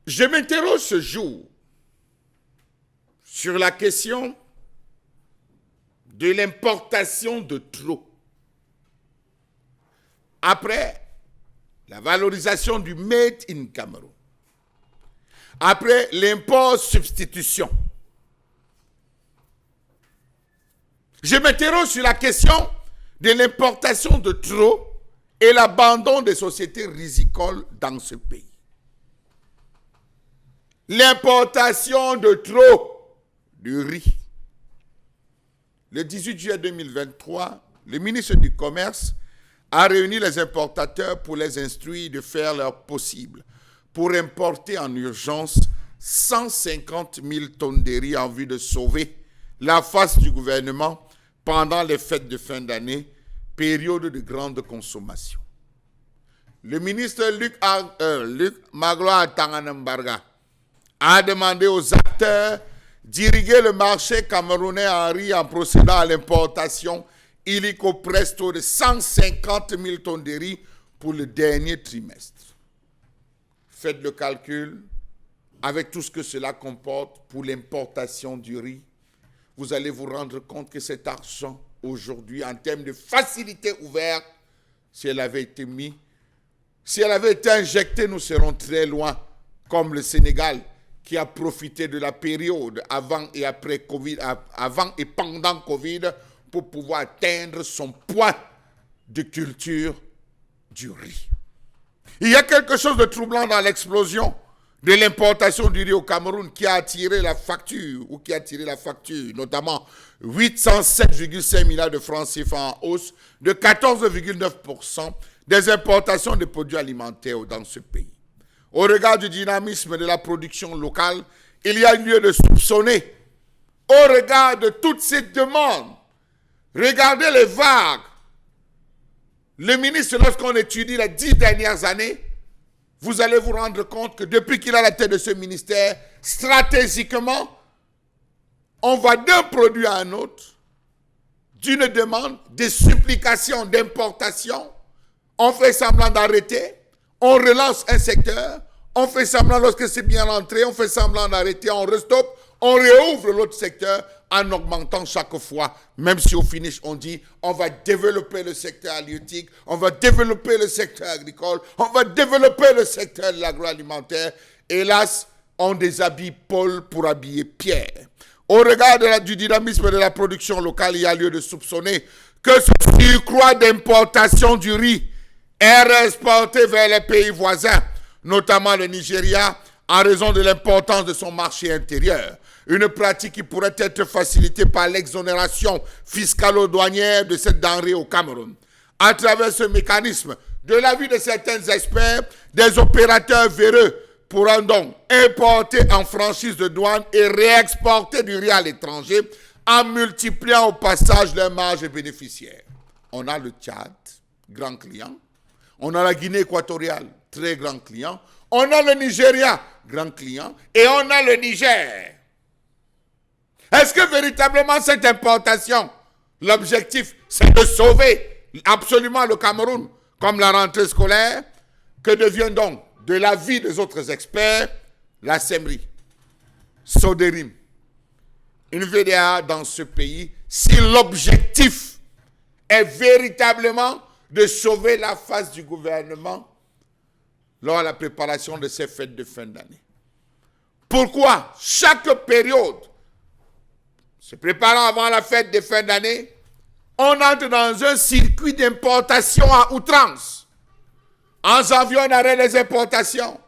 Je m'interroge ce jour sur la question de l'importation de trop. Après la valorisation du Made in Cameroun, après l'import substitution, je m'interroge sur la question de l'importation de trop et l'abandon des sociétés rizicoles dans ce pays. L'importation de trop du riz. Le 18 juillet 2023, le ministre du Commerce a réuni les importateurs pour les instruire de faire leur possible pour importer en urgence 150 000 tonnes de riz en vue de sauver la face du gouvernement pendant les fêtes de fin d'année, période de grande consommation. Le ministre Luc Magloire Tanganambarga a demandé aux acteurs d'irriguer le marché camerounais en riz en procédant à l'importation illico presto de 150 000 tonnes de riz pour le dernier trimestre. Faites le calcul avec tout ce que cela comporte pour l'importation du riz. Vous allez vous rendre compte que cet argent, aujourd'hui, en termes de facilité ouverte, si elle avait été injectée, nous serons très loin, comme le Sénégal, qui a profité de la période avant et après Covid, avant et pendant Covid, pour pouvoir atteindre son point de culture du riz. Il y a quelque chose de troublant dans l'explosion de l'importation du riz au Cameroun qui a attiré la facture, notamment 807,5 milliards de francs CFA en hausse de 14,9% des importations de produits alimentaires dans ce pays. Au regard du dynamisme de la production locale, il y a lieu de soupçonner, au regard de toutes ces demandes, regardez les vagues. Le ministre, lorsqu'on étudie les 10 dernières années, vous allez vous rendre compte que depuis qu'il a la tête de ce ministère, stratégiquement, on va d'un produit à un autre, d'une demande, des supplications d'importation, on fait semblant d'arrêter, on relance un secteur, on fait semblant lorsque c'est bien rentré, on fait semblant d'arrêter, on restoppe, on réouvre l'autre secteur en augmentant chaque fois, même si au finish on dit on va développer le secteur halieutique, on va développer le secteur agricole, on va développer le secteur de l'agroalimentaire. Hélas, on déshabille Paul pour habiller Pierre. Au regard du dynamisme de la production locale, il y a lieu de soupçonner que ce surcroît d'importation du riz est exporté vers les pays voisins, notamment le Nigeria, en raison de l'importance de son marché intérieur. Une pratique qui pourrait être facilitée par l'exonération fiscalo-douanière de cette denrée au Cameroun. À travers ce mécanisme, de l'avis de certains experts, des opérateurs véreux pourront donc importer en franchise de douane et réexporter du riz à l'étranger en multipliant au passage leurs marges bénéficiaires. On a le Tchad, grand client. On a la Guinée équatoriale, très grand client. On a le Nigeria, grand client. Et on a le Niger. Est-ce que véritablement cette importation, l'objectif, c'est de sauver absolument le Cameroun, comme la rentrée scolaire? Que devient donc, de l'avis des autres experts, la SEMRI, Soderim, une VDA dans ce pays, si l'objectif est véritablement de sauver la face du gouvernement lors de la préparation de ces fêtes de fin d'année? Pourquoi chaque période, se préparant avant la fête de fin d'année, on entre dans un circuit d'importation à outrance? En janvier, on arrête les importations.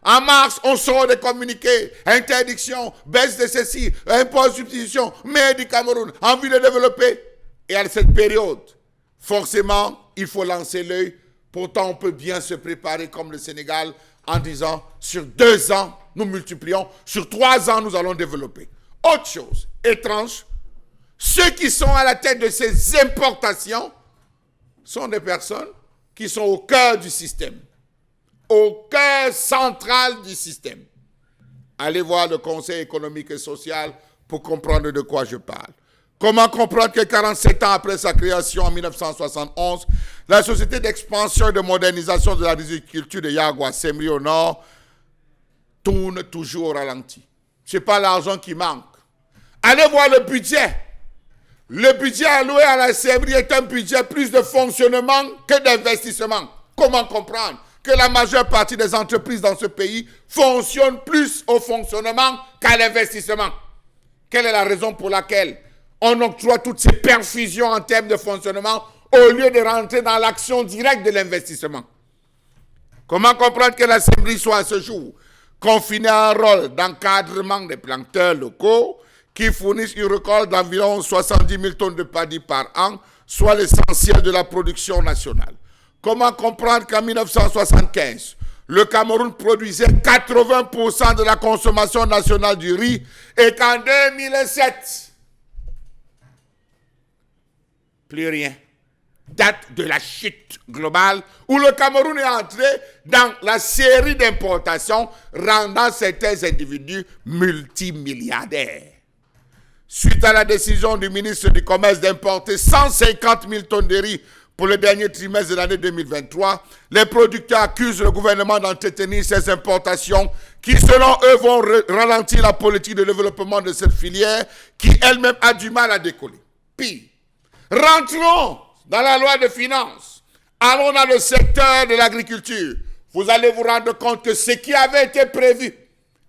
En mars, on sort des communiqués, interdiction, baisse de ceci, impôt substitution, mais du Cameroun, envie de développer. Et à cette période, forcément, il faut lancer l'œil. Pourtant, on peut bien se préparer comme le Sénégal en disant, sur 2 ans, nous multiplions, sur 3 ans, nous allons développer. Autre chose étrange, ceux qui sont à la tête de ces importations sont des personnes qui sont au cœur du système, au cœur central du système. Allez voir le Conseil économique et social pour comprendre de quoi je parle. Comment comprendre que 47 ans après sa création en 1971, la société d'expansion et de modernisation de la riziculture de Yagwa, SEMRI au nord, tourne toujours au ralenti. Ce n'est pas l'argent qui manque. Allez voir le budget. Le budget alloué à la CMRI est un budget plus de fonctionnement que d'investissement. Comment comprendre que la majeure partie des entreprises dans ce pays fonctionnent plus au fonctionnement qu'à l'investissement? Quelle est la raison pour laquelle on octroie toutes ces perfusions en termes de fonctionnement au lieu de rentrer dans l'action directe de l'investissement? Comment comprendre que la CMRI soit à ce jour confinée à un rôle d'encadrement des planteurs locaux qui fournissent une récolte d'environ 70 000 tonnes de paddy par an, soit l'essentiel de la production nationale? Comment comprendre qu'en 1975, le Cameroun produisait 80% de la consommation nationale du riz et qu'en 2007, plus rien. Date de la chute globale où le Cameroun est entré dans la série d'importations rendant certains individus multimilliardaires. Suite à la décision du ministre du Commerce d'importer 150 000 tonnes de riz pour le dernier trimestre de l'année 2023, les producteurs accusent le gouvernement d'entretenir ces importations qui, selon eux, vont ralentir la politique de développement de cette filière qui elle-même a du mal à décoller. Pire, rentrons dans la loi de finances. Allons dans le secteur de l'agriculture. Vous allez vous rendre compte que ce qui avait été prévu,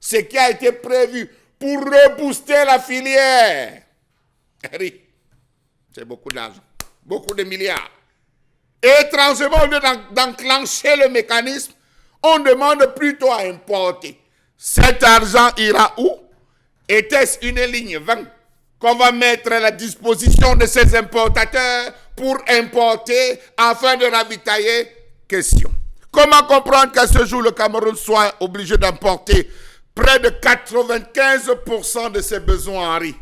ce qui a été prévu pour rebooster la filière, c'est beaucoup d'argent, beaucoup de milliards. Et étrangement, au lieu d'enclencher le mécanisme, on demande plutôt à importer. Cet argent ira où? Était-ce une ligne 20 qu'on va mettre à la disposition de ces importateurs pour importer afin de ravitailler? Question. Comment comprendre qu'à ce jour, le Cameroun soit obligé d'importer près de 95% de ses besoins en riz?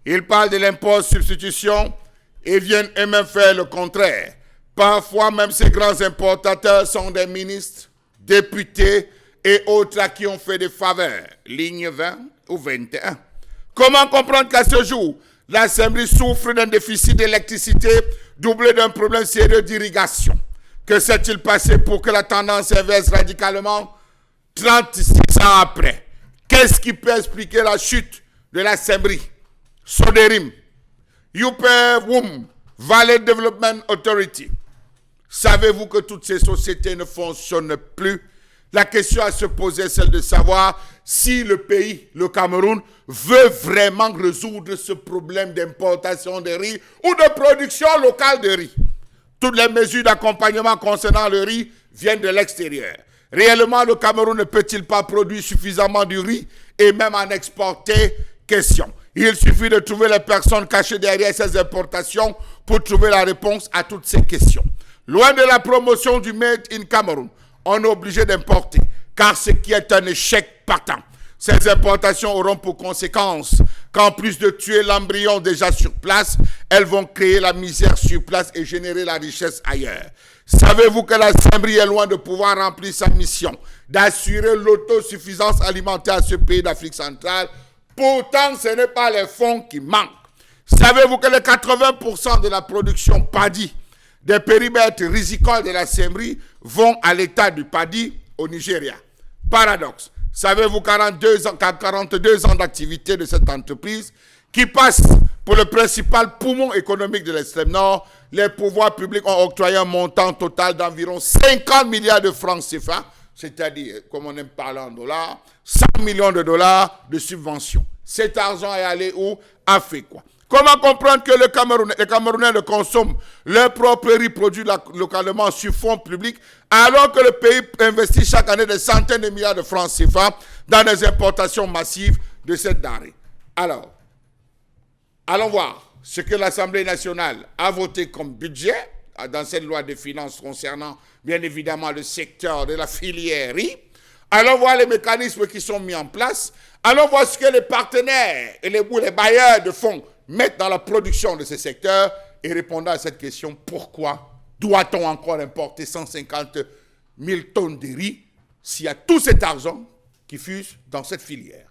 Ils parlent de l'impôt substitution et viennent eux-mêmes faire le contraire. Parfois, même ces grands importateurs sont des ministres, députés et autres à qui on fait des faveurs. Ligne 20 ou 21. Comment comprendre qu'à ce jour, la CMRI souffre d'un déficit d'électricité doublé d'un problème sérieux d'irrigation? Que s'est-il passé pour que la tendance inverse radicalement 36 ans après? Qu'est-ce qui peut expliquer la chute de la CMRI, Soderim, UPWUM, Valley Development Authority? Savez-vous que toutes ces sociétés ne fonctionnent plus? La question à se poser est celle de savoir si le pays, le Cameroun, veut vraiment résoudre ce problème d'importation de riz ou de production locale de riz. Toutes les mesures d'accompagnement concernant le riz viennent de l'extérieur. Réellement, le Cameroun ne peut-il pas produire suffisamment de riz et même en exporter? Question. Il suffit de trouver les personnes cachées derrière ces importations pour trouver la réponse à toutes ces questions. Loin de la promotion du Made in Cameroun, on est obligé d'importer, car ce qui est un échec partant. Ces importations auront pour conséquence qu'en plus de tuer l'embryon déjà sur place, elles vont créer la misère sur place et générer la richesse ailleurs. Savez-vous que la CMRI est loin de pouvoir remplir sa mission d'assurer l'autosuffisance alimentaire à ce pays d'Afrique centrale? Pourtant, ce n'est pas les fonds qui manquent. Savez-vous que les 80% de la production paddy des périmètres rizicoles de la CMRI vont à l'état du paddy au Nigeria? Paradoxe. Savez-vous qu'en 42 ans d'activité de cette entreprise, qui passe pour le principal poumon économique de l'extrême nord, les pouvoirs publics ont octroyé un montant total d'environ 50 milliards de francs CFA, c'est-à-dire, comme on aime parler en dollars, 100 millions de dollars de subventions. Cet argent est allé où? A fait quoi? Comment comprendre que les Camerounais ne consomment leur propre riz produit localement sur fonds publics alors que le pays investit chaque année des centaines de milliards de francs CFA dans des importations massives de cette denrée? Alors, allons voir ce que l'Assemblée nationale a voté comme budget dans cette loi de finances concernant bien évidemment le secteur de la filière riz. Allons voir les mécanismes qui sont mis en place. Allons voir ce que les partenaires et les bailleurs de fonds mettent dans la production de ces secteurs et répondant à cette question, pourquoi doit-on encore importer 150 000 tonnes de riz s'il y a tout cet argent qui fuse dans cette filière?